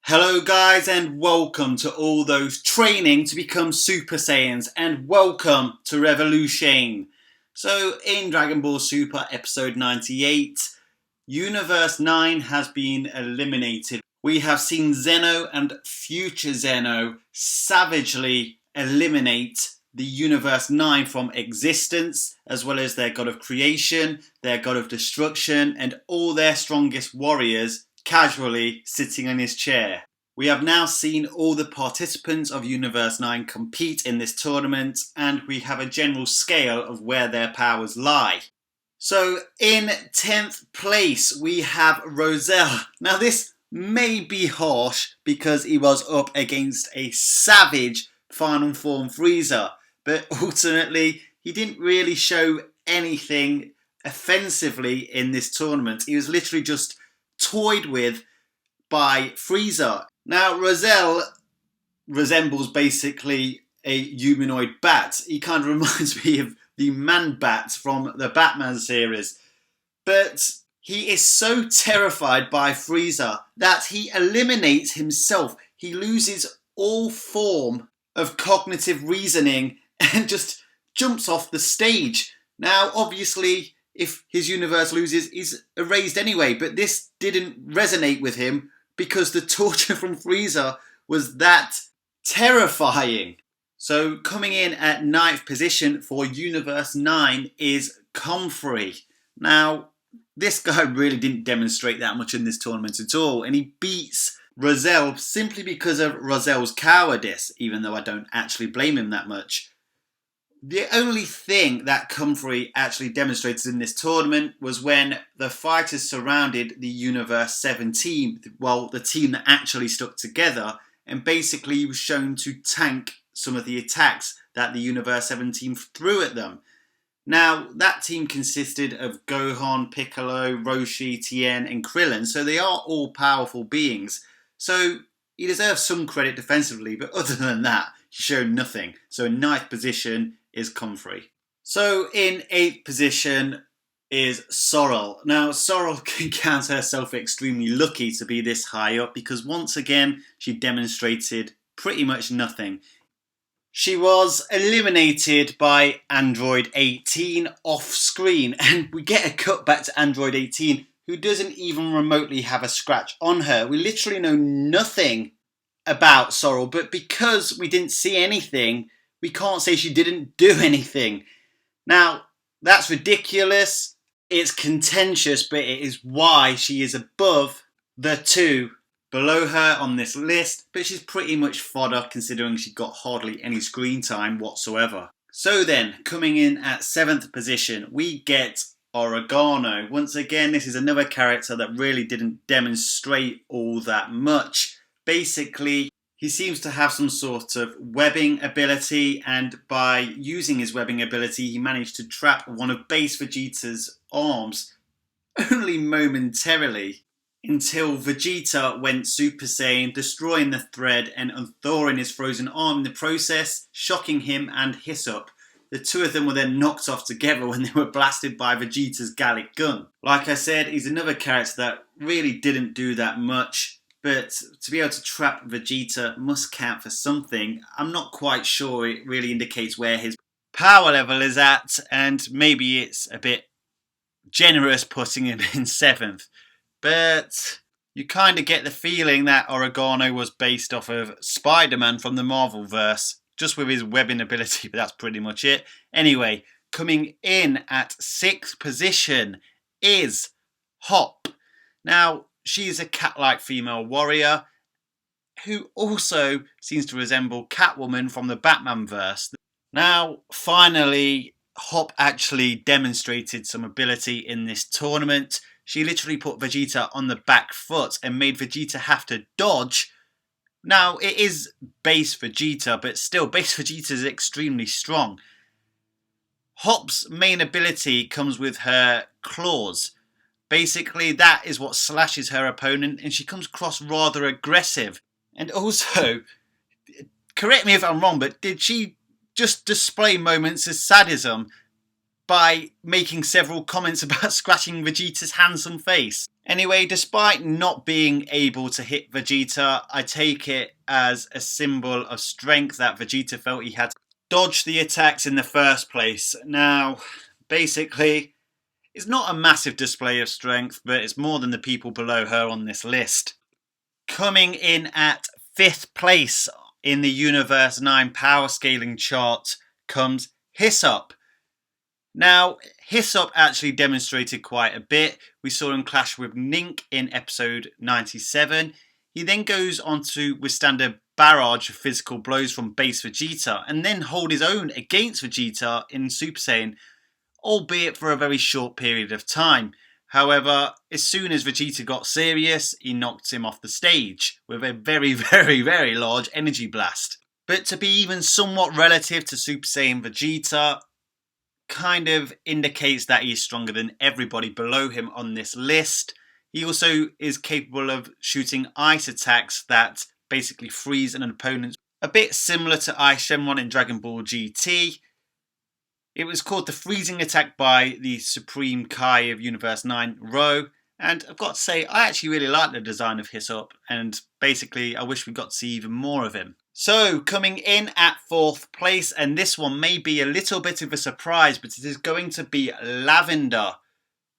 Hello guys and welcome to all those training to become Super Saiyans and welcome to Revolution. So in Dragon Ball Super episode 98, Universe 9 has been eliminated. We have seen Zeno and future Zeno savagely eliminate the Universe 9 from existence, as well as their god of creation, their god of destruction, and all their strongest warriors casually sitting in his chair. We have now seen all the participants of Universe 9 compete in this tournament, and we have a general scale of where their powers lie. So in 10th place we have Roselle. Now this may be harsh because he was up against a savage final form Frieza, but ultimately he didn't really show anything offensively in this tournament. He was literally just toyed with by Frieza. Now Roselle resembles basically a humanoid bat. He kind of reminds me of the Man-Bat from the Batman series. But he is so terrified by Frieza that he eliminates himself. He loses all form of cognitive reasoning and just jumps off the stage. Now obviously if his universe loses, he's erased anyway, but this didn't resonate with him because the torture from Frieza was that terrifying. So coming in at 9th position for Universe 9 is Comrey. Now, this guy really didn't demonstrate that much in this tournament at all, and he beats Roselle simply because of Roselle's cowardice, even though I don't actually blame him that much. The only thing that Comrey actually demonstrated in this tournament was when the fighters surrounded the Universe 7 team, well, the team that actually stuck together, and basically he was shown to tank some of the attacks that the Universe 7 team threw at them. Now, that team consisted of Gohan, Piccolo, Roshi, Tien, and Krillin, so they are all powerful beings. So he deserves some credit defensively, but other than that, he showed nothing. So in 9th position is Comrey. So in 8th position is Sorl. Now Sorl can count herself extremely lucky to be this high up because once again she demonstrated pretty much nothing. She was eliminated by Android 18 off screen, and we get a cut back to Android 18 who doesn't even remotely have a scratch on her. We literally know nothing about Sorl, but because we didn't see anything, we can't say she didn't do anything. Now, that's ridiculous. It's contentious, but it is why she is above the two below her on this list, but she's pretty much fodder considering she got hardly any screen time whatsoever. So then, coming in at 7th position, we get Origano. Once again, this is another character that really didn't demonstrate all that much. Basically, he seems to have some sort of webbing ability, and by using his webbing ability, he managed to trap one of Base Vegeta's arms, only momentarily, until Vegeta went Super Saiyan, destroying the thread and unthawing his frozen arm in the process, shocking him and Hyssop. The two of them were then knocked off together when they were blasted by Vegeta's Gallic gun. Like I said, he's another character that really didn't do that much. But to be able to trap Vegeta must count for something. I'm not quite sure it really indicates where his power level is at, and maybe it's a bit generous putting him in 7th. But you kind of get the feeling that Origano was based off of Spider-Man from the Marvel-verse, just with his webbing ability, but that's pretty much it. Anyway, coming in at 6th position is Hop. Now, she's a cat-like female warrior who also seems to resemble Catwoman from the Batman verse. Now, finally, Hop actually demonstrated some ability in this tournament. She literally put Vegeta on the back foot and made Vegeta have to dodge. Now, it is base Vegeta, but still, base Vegeta is extremely strong. Hop's main ability comes with her claws. Basically, that is what slashes her opponent, and she comes across rather aggressive. And also, correct me if I'm wrong, but did she just display moments of sadism? by making several comments about scratching Vegeta's handsome face. Anyway, despite not being able to hit Vegeta, I take it as a symbol of strength that Vegeta felt he had to dodge the attacks in the first place. Now, basically, it's not a massive display of strength, but it's more than the people below her on this list. Coming in at 5th place in the Universe 9 power scaling chart comes Hyssop. Now, Hyssop actually demonstrated quite a bit. We saw him clash with Nink in episode 97. He then goes on to withstand a barrage of physical blows from base Vegeta and then hold his own against Vegeta in Super Saiyan, albeit for a very short period of time. However, as soon as Vegeta got serious, he knocked him off the stage with a very, very, very large energy blast. But to be even somewhat relative to Super Saiyan Vegeta kind of indicates that he's stronger than everybody below him on this list. He also is capable of shooting ice attacks that basically freeze an opponent, a bit similar to Ice Shenron in Dragon Ball GT. It was called the freezing attack by the Supreme Kai of Universe 9, Ro. And I've got to say, I actually really like the design of Hisop, and basically I wish we got to see even more of him. So, coming in at 4th place, and this one may be a little bit of a surprise, but it is going to be Lavender.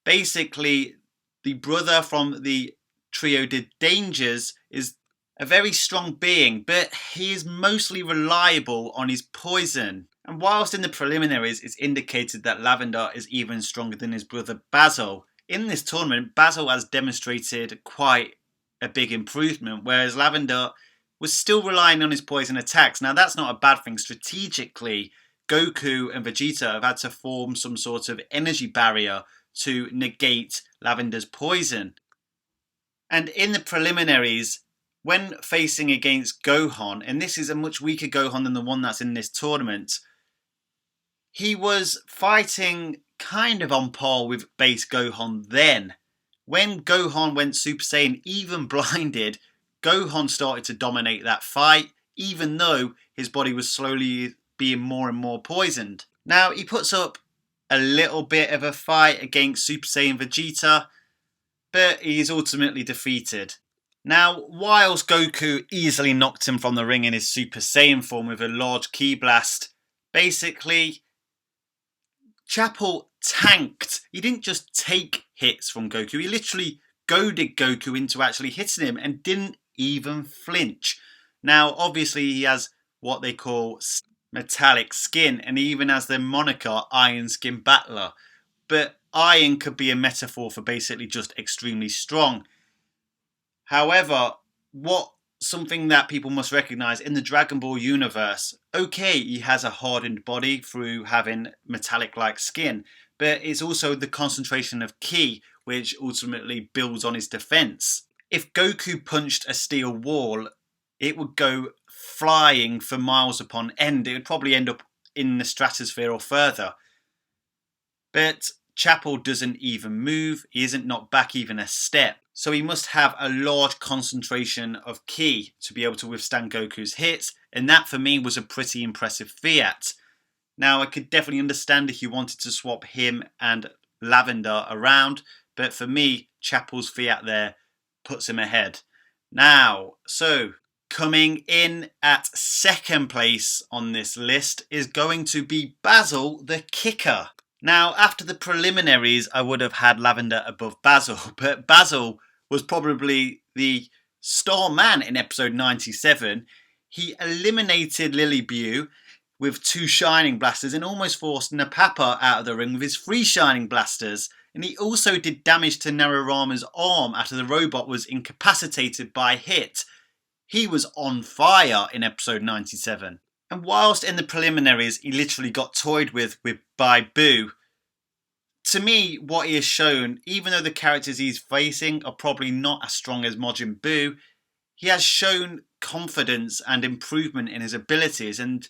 Basically, the brother from the trio Did Dangers is a very strong being, but he is mostly reliable on his poison. And whilst in the preliminaries it's indicated that Lavender is even stronger than his brother Basil, in this tournament Basil has demonstrated quite a big improvement, whereas Lavender was still relying on his poison attacks. Now that's not a bad thing. Strategically, Goku and Vegeta have had to form some sort of energy barrier to negate Lavender's poison. And in the preliminaries, when facing against Gohan, and this is a much weaker Gohan than the one that's in this tournament, he was fighting kind of on par with base Gohan then. When Gohan went Super Saiyan, even blinded, Gohan started to dominate that fight, even though his body was slowly being more and more poisoned. Now, he puts up a little bit of a fight against Super Saiyan Vegeta, but he is ultimately defeated. Now, whilst Goku easily knocked him from the ring in his Super Saiyan form with a large ki blast, basically, Chappil tanked. He didn't just take hits from Goku, he literally goaded Goku into actually hitting him and didn't even flinch. Now, obviously, he has what they call metallic skin, and he even has the moniker Iron Skin Battler. But iron could be a metaphor for basically just extremely strong. However, something that people must recognise in the Dragon Ball universe, okay, he has a hardened body through having metallic-like skin, but it's also the concentration of ki which ultimately builds on his defence. If Goku punched a steel wall, it would go flying for miles upon end. It would probably end up in the stratosphere or further. But Chappil doesn't even move. He isn't knocked back even a step. So he must have a large concentration of ki to be able to withstand Goku's hits. And that for me was a pretty impressive fiat. Now I could definitely understand if you wanted to swap him and Lavender around. But for me, Chappil's fiat there puts him ahead. Now, so coming in at 2nd place on this list is going to be Basil the Kicker. Now, after the preliminaries, I would have had Lavender above Basil, but Basil was probably the star man in episode 97. He eliminated Lily Bew with 2 Shining Blasters and almost forced Napapa out of the ring with his 3 Shining Blasters. And he also did damage to Nararama's arm after the robot was incapacitated by hit. He was on fire in episode 97. And whilst in the preliminaries he literally got toyed with by Boo, to me what he has shown, even though the characters he's facing are probably not as strong as Majin Buu, he has shown confidence and improvement in his abilities, and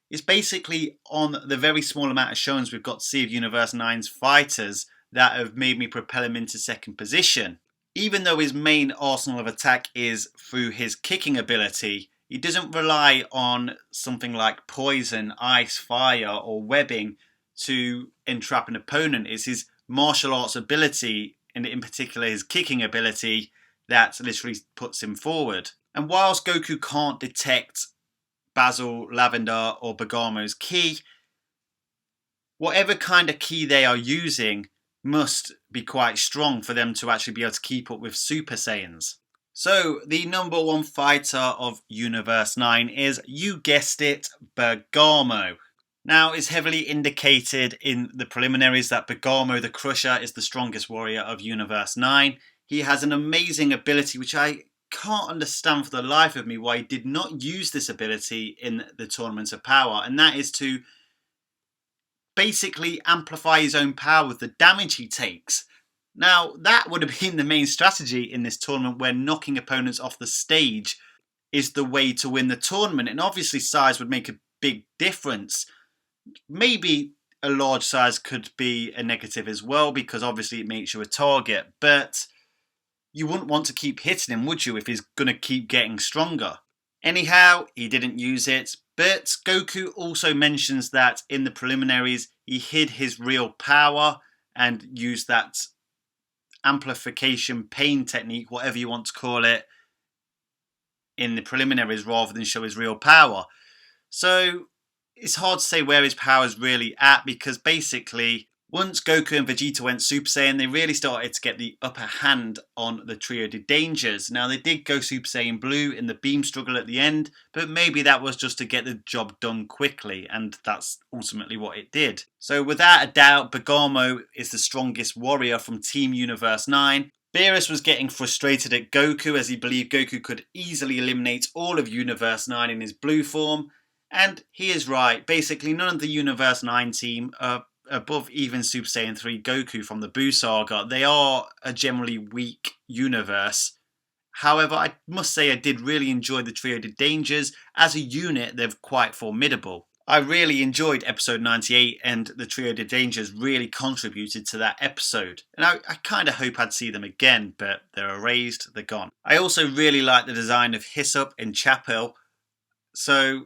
it's basically on the very small amount of showings we've got to see of Universe 9's fighters that have made me propel him into 2nd position. Even though his main arsenal of attack is through his kicking ability, he doesn't rely on something like poison, ice, fire or webbing to entrap an opponent. It's his martial arts ability, and in particular his kicking ability, that literally puts him forward. And whilst Goku can't detect Basil, Lavender or Bergamo's ki, whatever kind of ki they are using must be quite strong for them to actually be able to keep up with Super Saiyans. So the number one fighter of Universe 9 is, you guessed it, Bergamo. Now, it's heavily indicated in the preliminaries that Bergamo the Crusher is the strongest warrior of Universe 9. He has an amazing ability, which I can't understand for the life of me why he did not use this ability in the Tournament of Power, and that is to basically amplify his own power with the damage he takes. Now, that would have been the main strategy in this tournament, where knocking opponents off the stage is the way to win the tournament, and obviously size would make a big difference. Maybe a large size could be a negative as well, because obviously it makes you a target, but you wouldn't want to keep hitting him, would you, if he's going to keep getting stronger? Anyhow, he didn't use it, but Goku also mentions that in the preliminaries he hid his real power and used that amplification pain technique, whatever you want to call it, in the preliminaries rather than show his real power. So it's hard to say where his power is really at, because basically once Goku and Vegeta went Super Saiyan, they really started to get the upper hand on the Trio de Dangers. Now, they did go Super Saiyan Blue in the beam struggle at the end, but maybe that was just to get the job done quickly, and that's ultimately what it did. So without a doubt, Bergamo is the strongest warrior from Team Universe 9. Beerus was getting frustrated at Goku, as he believed Goku could easily eliminate all of Universe 9 in his blue form, and he is right. Basically, none of the Universe 9 team are above even Super Saiyan 3 Goku from the Buu saga. They are a generally weak universe. However, I must say I did really enjoy the Trio de Dangers. As a unit, they're quite formidable. I really enjoyed episode 98, and the Trio de Dangers really contributed to that episode. And I kind of hope I'd see them again, but they're erased, they're gone. I also really like the design of Hyssop and Chappil, so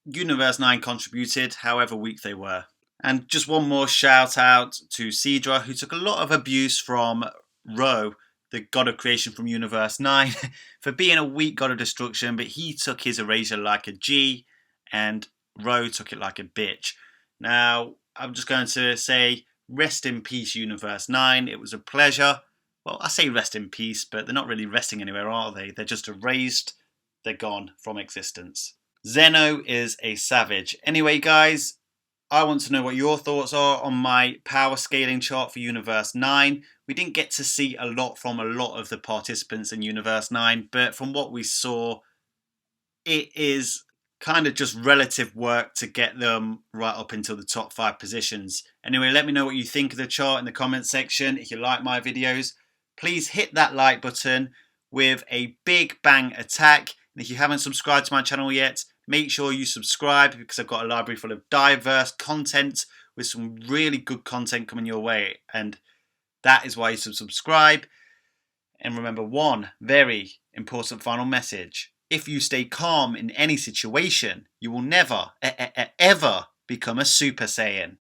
Universe 9 contributed, however weak they were. And just one more shout out to Sidra, who took a lot of abuse from Ro, the god of creation from Universe 9, for being a weak god of destruction, but he took his erasure like a G, and Ro took it like a bitch. Now, I'm just going to say, rest in peace, Universe 9. It was a pleasure. Well, I say rest in peace, but they're not really resting anywhere, are they? They're just erased. They're gone from existence. Zeno is a savage. Anyway, guys, I want to know what your thoughts are on my power scaling chart for Universe 9. We didn't get to see a lot from a lot of the participants in Universe 9, but from what we saw, it is kind of just relative work to get them right up into the top 5 positions. Anyway, let me know what you think of the chart in the comment section. If you like my videos, please hit that like button with a big bang attack. And if you haven't subscribed to my channel yet, make sure you subscribe, because I've got a library full of diverse content with some really good content coming your way, and that is why you should subscribe. And remember one very important final message: if you stay calm in any situation, you will never, ever become a Super Saiyan.